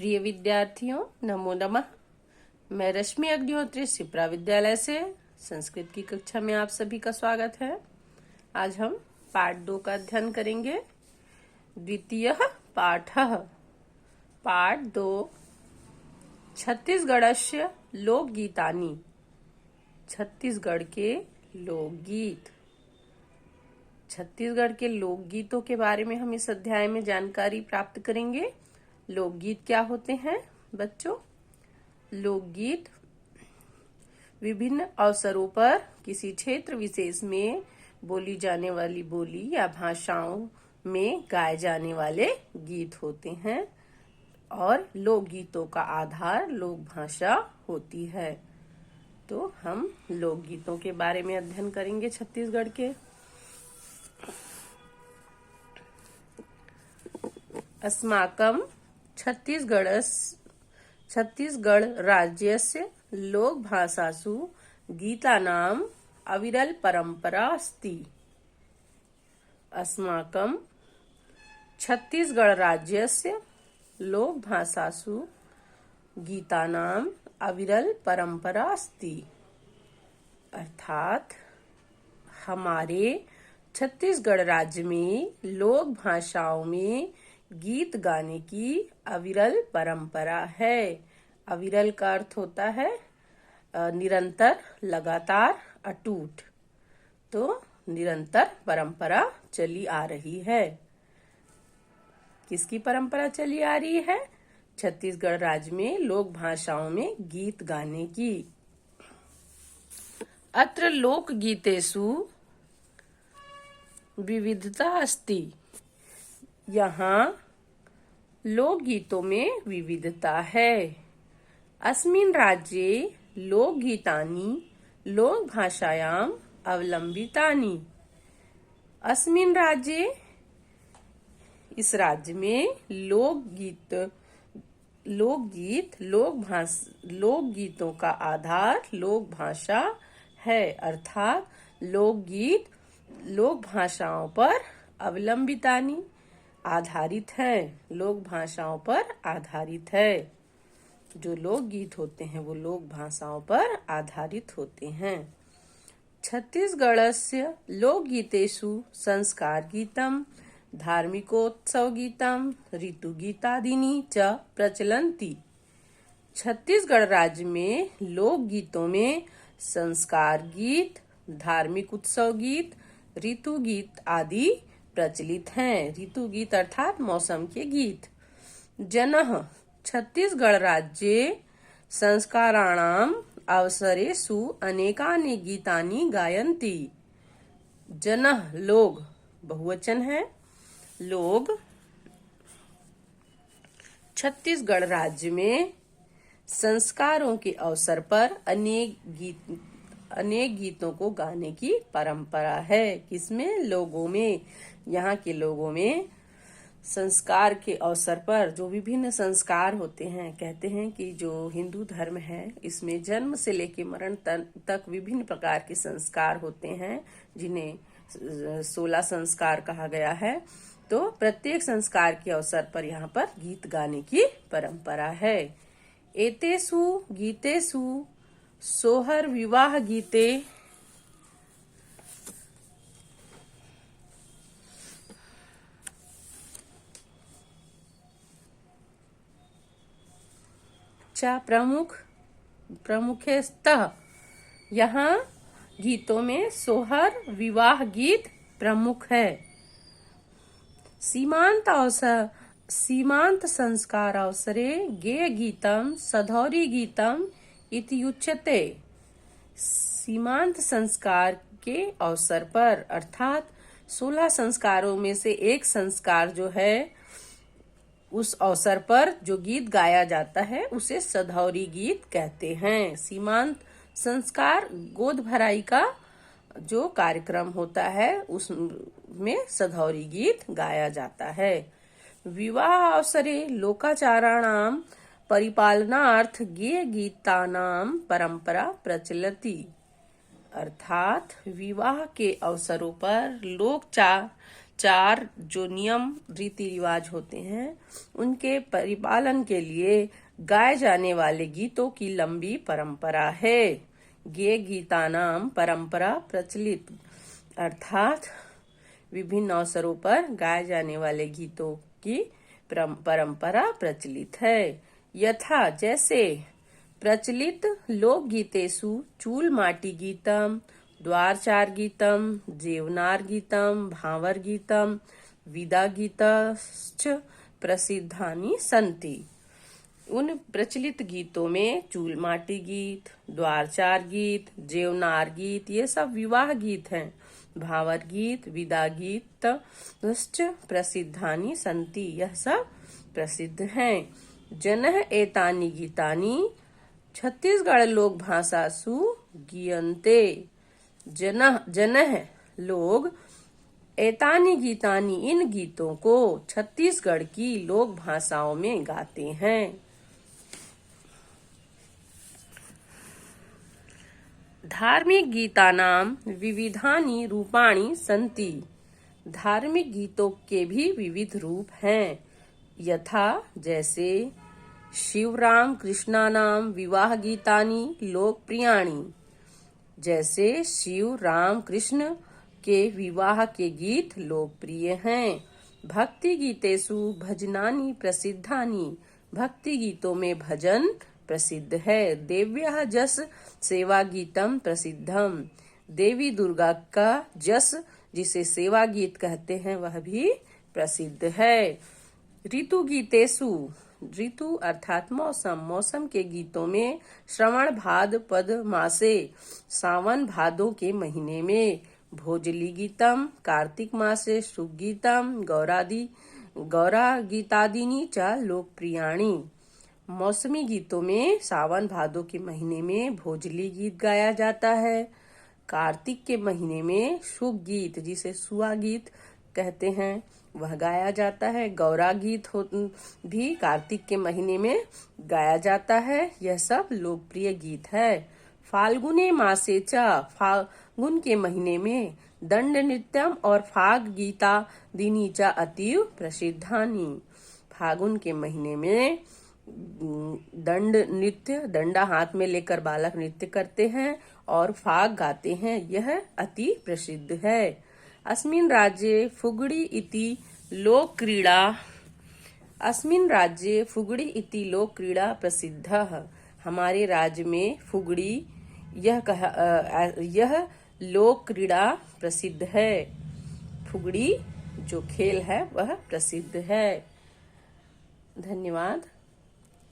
प्रिय विद्यार्थियों, नमो नमः। मैं रश्मि अग्निहोत्री शिप्रा विद्यालय से संस्कृत की कक्षा में आप सभी का स्वागत है। आज हम पाठ 2 का अध्ययन करेंगे। द्वितीय पाठः पाठ 2 छत्तीसगढ़स्य लोकगीतानि। छत्तीसगढ़ के लोकगीत। छत्तीसगढ़ के लोकगीतों के बारे में हम इस अध्याय में जानकारी प्राप्त करेंगे। लोकगीत क्या होते हैं बच्चों? लोकगीत विभिन्न अवसरों पर किसी क्षेत्र विशेष में बोली जाने वाली बोली या भाषाओं में गाए जाने वाले गीत होते हैं और लोकगीतों का आधार लोक भाषा होती है। तो हम लोकगीतों के बारे में अध्ययन करेंगे छत्तीसगढ़ के। अस्माकं छत्तीसगढ़ राज्यस्य लोकभाषासु गीतानाम् अविरल परंपरा अस्ति। अस्माकं छत्तीसगढ़ राज्यस्य लोकभाषासु गीतानाम् अविरल परंपरा अस्ति। अर्थात हमारे छत्तीसगढ़ राज्य में लोक भाषाओं में गीत गाने की अविरल परंपरा है। अविरल का अर्थ होता है निरंतर, लगातार, अटूट। तो निरंतर परंपरा चली आ रही है। किसकी परंपरा चली आ रही है? छत्तीसगढ़ राज्य में लोक भाषाओं में गीत गाने की। अत्र लोक गीतेषु विविधता अस्ति। यहाँ लोकगीतों में विविधता है। अस्मिन् राज्ये लोकगीतानि लोकभाषायाम् अवलंबितानि। अस्मिन् राज्ये इस राज्य में लोकगीतों का आधार लोक भाषा है। अर्थात लोकगीत लोक भाषाओं पर अवलंबितानि आधारित है। लोक भाषाओं पर आधारित है। जो लोकगीत होते हैं वो लोक भाषाओं पर आधारित होते हैं। छत्तीसगढ़स्य लोकगीतेषु संस्कार गीतम, धार्मिकोत्सव गीतम, ऋतुगीतादीनि च प्रचलन्ति। छत्तीसगढ़ राज्य में लोकगीतों में संस्कार गीत, धार्मिक उत्सव गीत, ऋतु गीत आदि प्रचलित हैं। ऋतु गीत अर्थात मौसम के गीत। जनः छत्तीसगढ़ राज्ये संस्काराणाम् अवसरेषु अनेकानि गीतानि गायन्ति। जनः लोग बहुवचन है। लोग छत्तीसगढ़ राज्य में संस्कारों के अवसर पर अनेक गीतों को गाने की परंपरा है। किसमें? लोगों में। यहाँ के लोगों में संस्कार के अवसर पर जो विभिन्न संस्कार होते हैं, कहते हैं कि जो हिंदू धर्म है इसमें जन्म से लेकर मरण तक विभिन्न प्रकार के संस्कार होते हैं, जिन्हें 16 संस्कार कहा गया है। तो प्रत्येक संस्कार के अवसर पर यहाँ पर गीत गाने की परंपरा है। एतेषु गीतेषु सोहर विवाह गीते, चा प्रमुखस्तः। यहाँ गीतों में सोहर विवाह गीत प्रमुख है। सीमांत संस्कार अवसरे गेय गीतम सधौरी गीतम इति उच्यते। सीमांत संस्कार के अवसर पर अर्थात 16 संस्कारों में से एक संस्कार जो है उस अवसर पर जो गीत गाया जाता है उसे सधौरी गीत कहते हैं। सीमांत संस्कार गोद भराई का जो कार्यक्रम होता है उसमें सधौरी गीत गाया जाता है। विवाह अवसरे लोकाचाराणाम परिपालनार्थ गेय गीतानाम परंपरा प्रचलति। अर्थात विवाह के अवसरों पर 4 जो नियम रीति रिवाज होते हैं उनके परिपालन के लिए गाए जाने वाले गीतों की लंबी परंपरा है। गे गीतानाम परंपरा प्रचलित, अर्थात विभिन्न अवसरों पर गाए जाने वाले गीतों की परंपरा प्रचलित है। यथा जैसे प्रचलित लोकगीतेषु चूलमाटी गीतम, द्वारचार गीतम, जेवनार गीतम, भावर गीतम, विदा गीतश्च प्रसिद्धानि सन्ति। उन प्रचलित गीतों में चूलमाटी गीत, द्वारचार गीत, जेवनार गीत ये सब विवाह गीत हैं। भावर गीत, विदा गीत प्रसिद्धानि सन्ति, यह सब प्रसिद्ध हैं। जनः एतानि गीतानि छत्तीसगढ़ लोक भाषासु गीयन्ते। जनः लोग एतानि गीतानि इन गीतों को छत्तीसगढ़ की लोक भाषाओं में गाते हैं। धार्मिक गीतानाम विविधानि रूपाणि सन्ति। धार्मिक गीतों के भी विविध रूप हैं। यथा जैसे शिवराम कृष्णानाम विवाह गीतानि लोकप्रियाणि। जैसे शिव राम कृष्ण के विवाह के गीत लोकप्रिय हैं। भक्ति गीतेषु भजनानि प्रसिद्धानि। भक्ति गीतों में भजन प्रसिद्ध है। देव्यः जस सेवा गीतम प्रसिद्धम। देवी दुर्गा का जस जिसे सेवा गीत कहते हैं वह भी प्रसिद्ध है। ऋतु गीतेषु, ऋतु अर्थात मौसम, मौसम के गीतों में श्रवण भाद्रपद मासे, सावन भादों के महीने में, भोजली गीतम, कार्तिक मासे शुभ गीतम, गौरा गीतादीनी च लोकप्रियाणि। मौसमी गीतों में सावन भादों के महीने में भोजली गीत गाया जाता है। कार्तिक के महीने में शुभ गीत जिसे सुआ गीत कहते हैं वह गाया जाता है। गौरा गीत भी कार्तिक के महीने में गाया जाता है। यह सब लोकप्रिय गीत है। फाल्गुने मासे च, फागुन के महीने में दंड नृत्यम और फाग गीता दिनी च अतीव प्रसिद्धानि। फागुन के महीने में दंड नृत्य, डंडा हाथ में लेकर बालक नृत्य करते हैं और फाग गाते हैं, यह अति प्रसिद्ध है। अस्मिन् राज्ये फुगड़ी इति लोकक्रीड़ा, अस्मिन् राज्ये फुगड़ी इति लोकक्रीड़ा प्रसिद्धः। हमारे राज्य में फुगड़ी यह लोक क्रीड़ा प्रसिद्ध है। फुगड़ी जो खेल है वह प्रसिद्ध है। धन्यवाद।